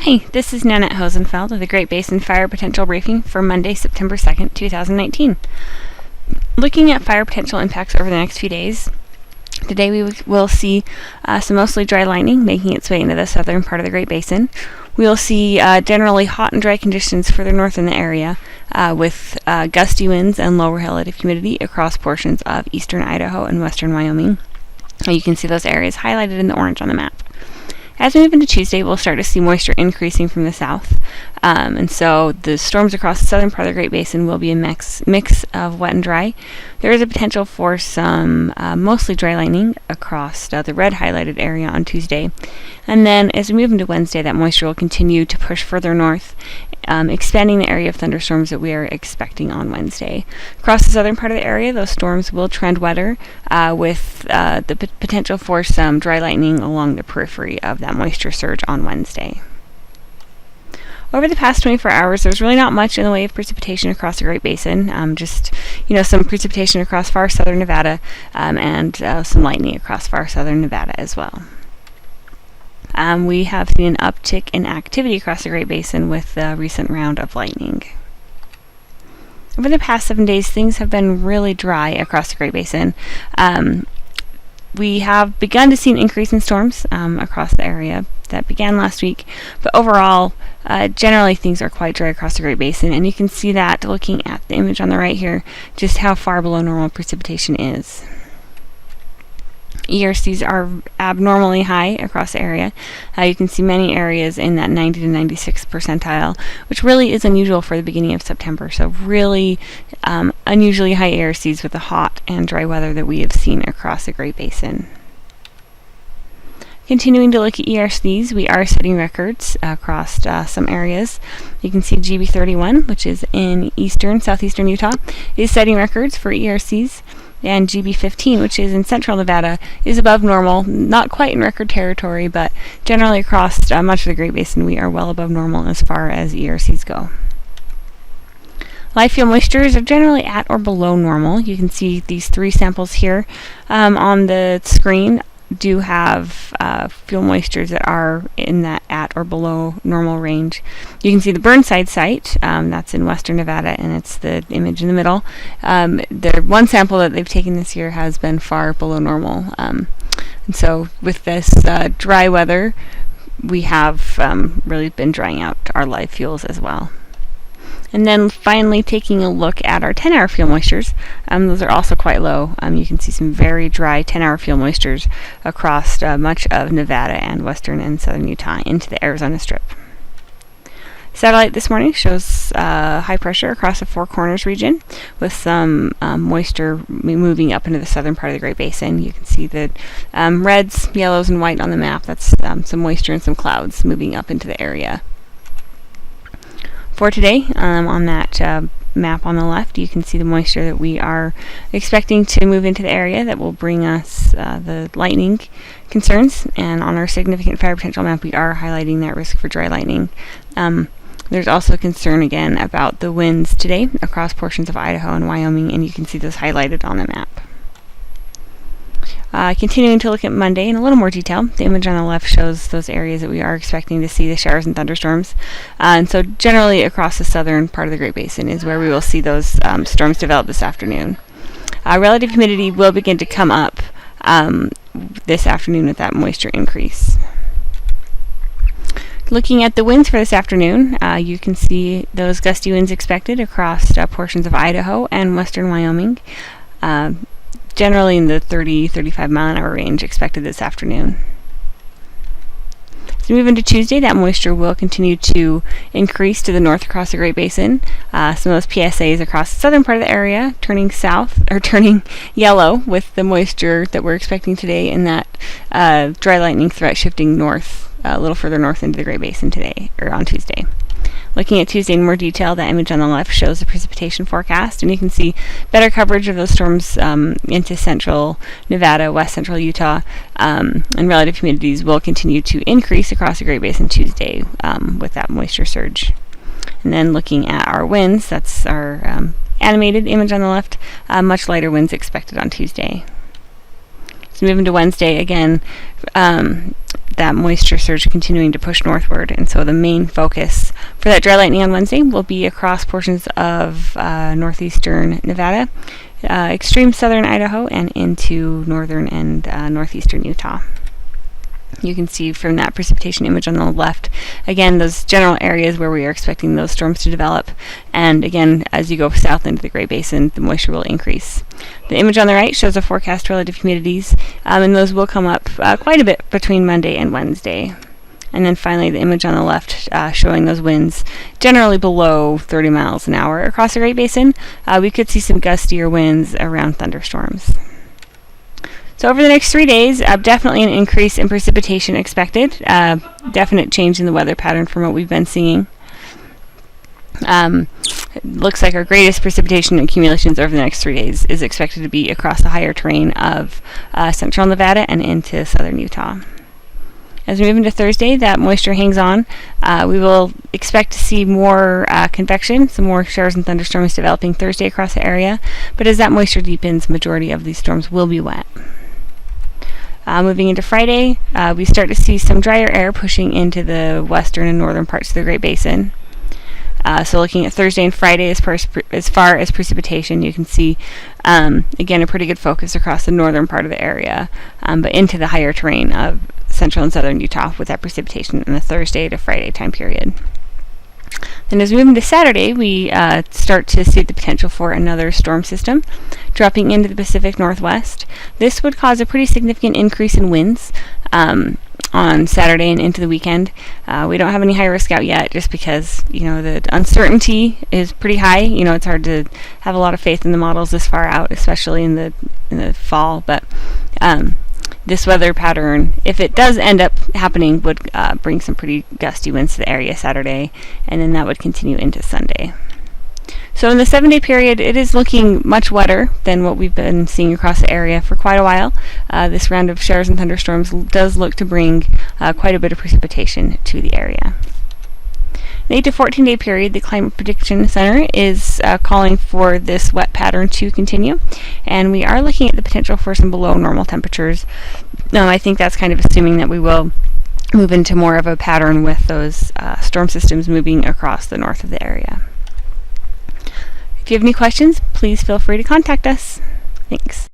Hey, this is Nanette Hosenfeld of the Great Basin Fire Potential Briefing for Monday, September 2nd, 2019. Looking at fire potential impacts over the next few days, today we will see some mostly dry lightning making its way into the southern part of the Great Basin. We will see generally hot and dry conditions further north in the area with gusty winds and low relative humidity across portions of eastern Idaho and western Wyoming. You can see those areas highlighted in the orange on the map. As we move into Tuesday, we'll start to see moisture increasing from the south. And so the storms across the southern part of the Great Basin will be a mix of wet and dry. There is a potential for some mostly dry lightning across the red highlighted area on Tuesday. And then as we move into Wednesday, that moisture will continue to push further north, expanding the area of thunderstorms that we are expecting on Wednesday. Across the southern part of the area, those storms will trend wetter with the potential for some dry lightning along the periphery of that moisture surge on Wednesday. Over the past 24 hours, there's really not much in the way of precipitation across the Great Basin. Just some precipitation across far southern Nevada and some lightning across far southern Nevada as well. We have seen an uptick in activity across the Great Basin with the recent round of lightning. Over the past 7 days, things have been really dry across the Great Basin. We have begun to see an increase in storms across the area. That began last week, but overall, generally things are quite dry across the Great Basin, and you can see that looking at the image on the right here, just how far below normal precipitation is. ERCs are abnormally high across the area. You can see many areas in that 90 to 96 percentile, which really is unusual for the beginning of September. So really unusually high ERCs with the hot and dry weather that we have seen across the Great Basin. Continuing to look at ERCs, we are setting records across some areas. You can see GB31, which is in southeastern Utah, is setting records for ERCs. And GB15, which is in central Nevada, is above normal, not quite in record territory, but generally across much of the Great Basin, we are well above normal as far as ERCs go. Live fuel moistures are generally at or below normal. You can see these three samples here on the screen do have fuel moistures that are in that at or below normal range. You can see the Burnside site, that's in western Nevada, and it's the image in the middle. The one sample that they've taken this year has been far below normal. And so with this dry weather, we have really been drying out our live fuels as well. And then finally taking a look at our 10-hour fuel moistures. Those are also quite low. You can see some very dry 10-hour fuel moistures across much of Nevada and western and southern Utah into the Arizona Strip. Satellite this morning shows high pressure across the Four Corners region with some moisture moving up into the southern part of the Great Basin. You can see the reds, yellows, and white on the map. That's some moisture and some clouds moving up into the area. For today, on that map on the left, you can see the moisture that we are expecting to move into the area that will bring us the lightning concerns. And on our significant fire potential map, we are highlighting that risk for dry lightning. There's also concern again about the winds today across portions of Idaho and Wyoming, and you can see those highlighted on the map. Continuing to look at Monday in a little more detail, the image on the left shows those areas that we are expecting to see the showers and thunderstorms. And so generally across the southern part of the Great Basin is where we will see those storms develop this afternoon. Relative humidity will begin to come up this afternoon with that moisture increase. Looking at the winds for this afternoon, you can see those gusty winds expected across portions of Idaho and western Wyoming. Generally in the 30-35 mile an hour range expected this afternoon. As we move into Tuesday, that moisture will continue to increase to the north across the Great Basin. Some of those PSAs across the southern part of the area turning yellow with the moisture that we're expecting today, and that dry lightning threat shifting north, a little further north into the Great Basin today, or on Tuesday. Looking at Tuesday in more detail, that image on the left shows the precipitation forecast, and you can see better coverage of those storms into central Nevada, west central Utah, and relative humidities will continue to increase across the Great Basin Tuesday with that moisture surge. And then looking at our winds, that's our animated image on the left, much lighter winds expected on Tuesday. As we move into Wednesday, again, that moisture surge continuing to push northward, and so the main focus for that dry lightning on Wednesday will be across portions of northeastern Nevada, extreme southern Idaho, and into northern and northeastern Utah. You can see from that precipitation image on the left, again, those general areas where we are expecting those storms to develop. And again, as you go south into the Great Basin, the moisture will increase. The image on the right shows the forecast relative humidities, and those will come up quite a bit between Monday and Wednesday. And then finally, the image on the left showing those winds generally below 30 miles an hour across the Great Basin. We could see some gustier winds around thunderstorms. So over the next 3 days, definitely an increase in precipitation expected. Definite change in the weather pattern from what we've been seeing. It looks like our greatest precipitation accumulations over the next 3 days is expected to be across the higher terrain of central Nevada and into southern Utah. As we move into Thursday, that moisture hangs on. We will expect to see more convection, some more showers and thunderstorms developing Thursday across the area. But as that moisture deepens, the majority of these storms will be wet. Moving into Friday, we start to see some drier air pushing into the western and northern parts of the Great Basin. So looking at Thursday and Friday as far as precipitation, you can see, again, a pretty good focus across the northern part of the area, but into the higher terrain of central and southern Utah with that precipitation in the Thursday to Friday time period. Then as we move into Saturday, we start to see the potential for another storm system dropping into the Pacific Northwest. This would cause a pretty significant increase in winds on Saturday and into the weekend. We don't have any high risk out yet just because, the uncertainty is pretty high. It's hard to have a lot of faith in the models this far out, especially in the fall. But this weather pattern, if it does end up happening, would bring some pretty gusty winds to the area Saturday, and then that would continue into Sunday. So in the 7-day period, it is looking much wetter than what we've been seeing across the area for quite a while. This round of showers and thunderstorms does look to bring quite a bit of precipitation to the area. The 8 to 14-day period, the Climate Prediction Center is calling for this wet pattern to continue, and we are looking at the potential for some below normal temperatures. I think that's kind of assuming that we will move into more of a pattern with those storm systems moving across the north of the area. If you have any questions, please feel free to contact us. Thanks.